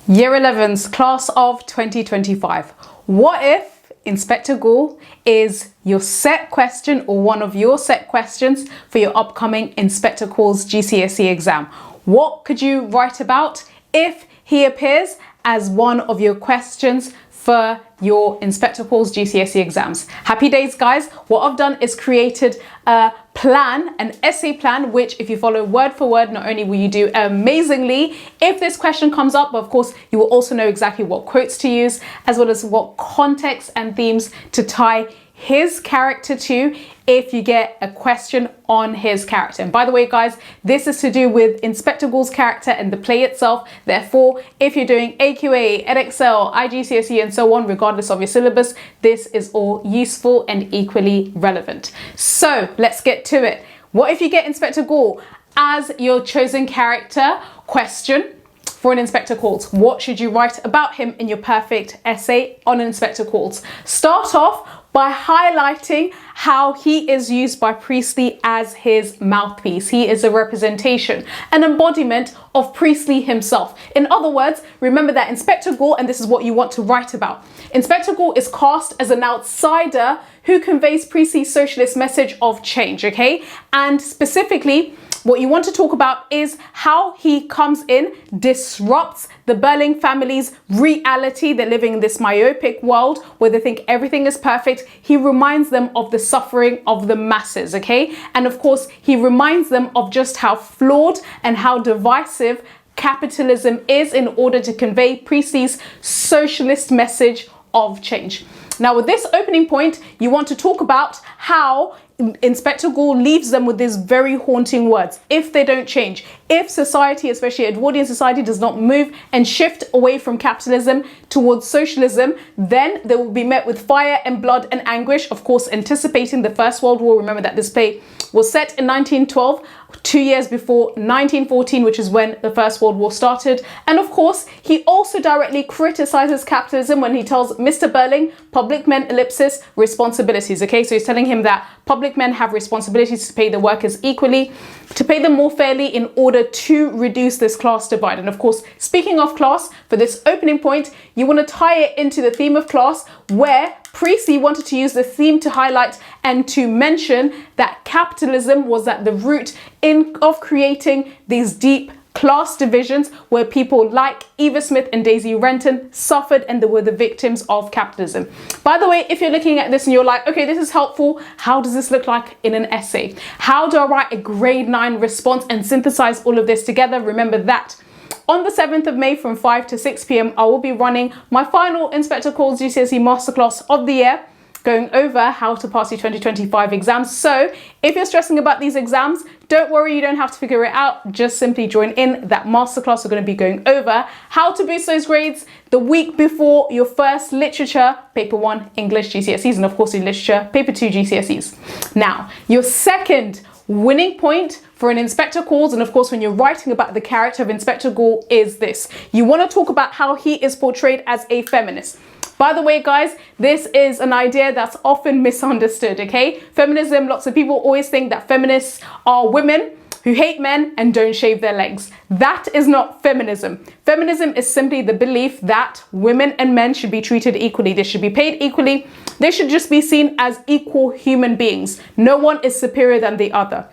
Year 11's class of 2025. What if Inspector GOOLE is your set question or one of your set questions for your upcoming Inspector Calls GCSE exam? What could you write about if he appears as one of your questions for your Inspector Calls GCSE exams? Happy days, guys. What I've done is created a plan, an essay plan, which if you follow word for word, not only will you do amazingly if this question comes up, but of course you will also know exactly what quotes to use, as well as what context and themes to tie his character to if you get a question on his character. And by the way, guys, this is to do with Inspector GOOLE's character and the play itself. Therefore, if you're doing AQA, EdXL, IGCSE and so on, regardless of your syllabus, this is all useful and equally relevant. So let's get to it. What if you get Inspector GOOLE as your chosen character question for an Inspector Calls? What should you write about him in your perfect essay on Inspector Calls? Start off by highlighting how he is used by Priestley as his mouthpiece. He is a representation, an embodiment of Priestley himself. In other words, remember that Inspector GOOLE, and this is what you want to write about, Inspector GOOLE is cast as an outsider who conveys Priestley's socialist message of change, okay? And specifically, what you want to talk about is how he comes in, disrupts the Berling family's reality. They're living in this myopic world where they think everything is perfect. He reminds them of the suffering of the masses, okay? And of course, he reminds them of just how flawed and how divisive capitalism is in order to convey Priestley's socialist message of change. Now, with this opening point, you want to talk about how Inspector GOOLE leaves them with these very haunting words. If they don't change, if society, especially Edwardian society, does not move and shift away from capitalism towards socialism, then they will be met with fire and blood and anguish, of course, anticipating the First World War. Remember that this play was set in 1912, 2 years before 1914, which is when the First World War started. And of course, he also directly criticizes capitalism when he tells Mr. Berling, public men, ellipsis, responsibilities. Okay, so he's telling him that public men have responsibilities to pay the workers equally, to pay them more fairly in order to reduce this class divide. And of course, speaking of class, for this opening point, you want to tie it into the theme of class, where Priestley wanted to use the theme to highlight and to mention that capitalism was at the root of creating these deep class divisions where people like Eva Smith and Daisy Renton suffered and they were the victims of capitalism. By the way, if you're looking at this and you're like, okay, this is helpful, how does this look like in an essay? How do I write a grade 9 response and synthesize all of this together? Remember that on the 7th of May from 5 to 6 p.m, I will be running my final Inspector Calls GCSE Masterclass of the year, going over how to pass your 2025 exams. So if you're stressing about these exams, don't worry, you don't have to figure it out. Just simply join in that masterclass. We're going to be going over how to boost those grades the week before your first literature, paper 1 English GCSEs, and of course your literature, paper 2 GCSEs. Now, your second winning point for an Inspector Calls, and of course when you're writing about the character of Inspector GOOLE, is this. You want to talk about how he is portrayed as a feminist. By the way, guys, this is an idea that's often misunderstood, okay? Feminism, lots of people always think that feminists are women who hate men and don't shave their legs. That is not feminism. Feminism is simply the belief that women and men should be treated equally. They should be paid equally. They should just be seen as equal human beings. No one is superior than the other.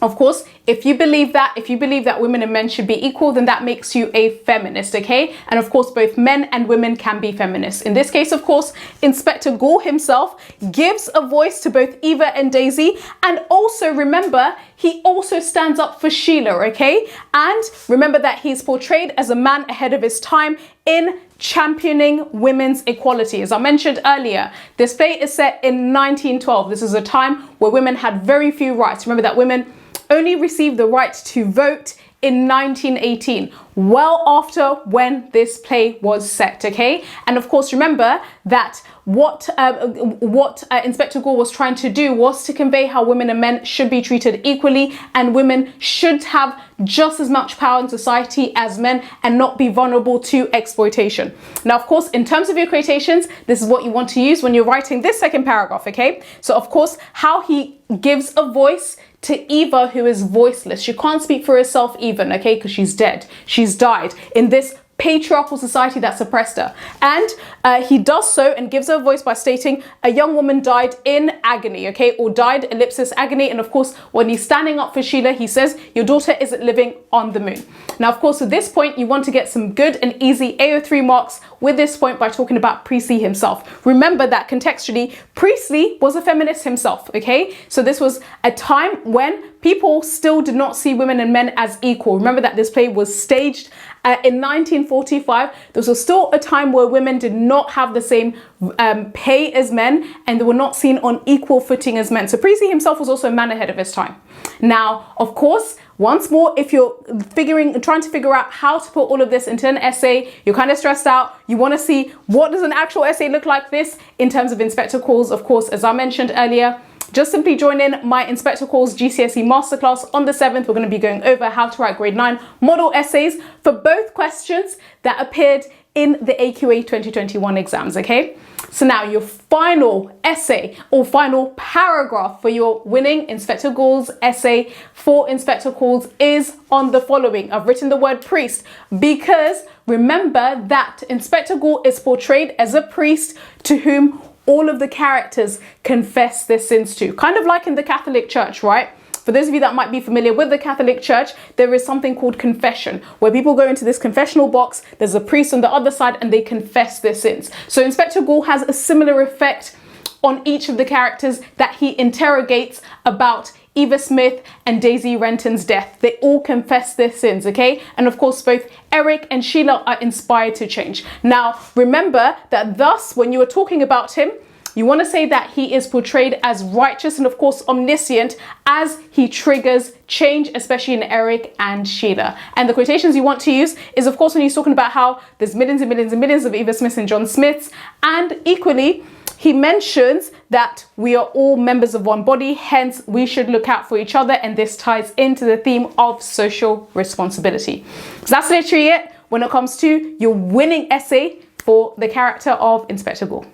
Of course, if you believe that women and men should be equal, then that makes you a feminist, okay? And of course, both men and women can be feminists. In this case, of course, Inspector GOOLE himself gives a voice to both Eva and Daisy. And also remember, he also stands up for Sheila, okay? And remember that he's portrayed as a man ahead of his time in championing women's equality. As I mentioned earlier, this play is set in 1912. This is a time where women had very few rights. Remember that women only received the right to vote in 1918, well after when this play was set, okay? And of course, remember that what Inspector GOOLE was trying to do was to convey how women and men should be treated equally, and women should have just as much power in society as men and not be vulnerable to exploitation. Now, of course, in terms of your quotations, this is what you want to use when you're writing this second paragraph, okay? So of course, how he gives a voice to Eva, who is voiceless. She can't speak for herself even, okay, because she's dead. She's died in this patriarchal society that suppressed her. And he does so and gives her a voice by stating, a young woman died in agony, okay, or died ellipsis agony. And of course, when he's standing up for Sheila, he says, your daughter isn't living on the moon. Now, of course, at this point, you want to get some good and easy AO3 marks with this point by talking about Priestley himself. Remember that contextually, Priestley was a feminist himself, okay? So this was a time when people still did not see women and men as equal. Remember that this play was staged in 1945. This was still a time where women did not have the same pay as men, and they were not seen on equal footing as men. So Priestley himself was also a man ahead of his time. Now, of course, once more, if you're trying to figure out how to put all of this into an essay, you're kind of stressed out, you want to see what does an actual essay look like this in terms of Inspector Calls. Of course, as I mentioned earlier, just simply join in my Inspector Calls GCSE masterclass on the 7th. We're going to be going over how to write grade 9 model essays for both questions that appeared in the AQA 2021 exams, okay? So now your final essay or final paragraph for your winning Inspector Goule's essay for Inspector Calls is on the following. I've written the word priest because remember that Inspector Goole is portrayed as a priest to whom all of the characters confess their sins to. Kind of like in the Catholic Church, right? For those of you that might be familiar with the Catholic Church, there is something called confession, where people go into this confessional box, there's a priest on the other side, and they confess their sins. So Inspector Goole has a similar effect on each of the characters that he interrogates about Eva Smith and Daisy Renton's death. They all confess their sins, okay? And of course, both Eric and Sheila are inspired to change. Now, remember that thus, when you are talking about him, you want to say that he is portrayed as righteous and of course omniscient as he triggers change, especially in Eric and Sheila. And the quotations you want to use is of course when he's talking about how there's millions and millions and millions of Eva Smiths and John Smiths, and equally he mentions that we are all members of one body, hence we should look out for each other, and this ties into the theme of social responsibility. So that's literally it when it comes to your winning essay for the character of Inspector Goole.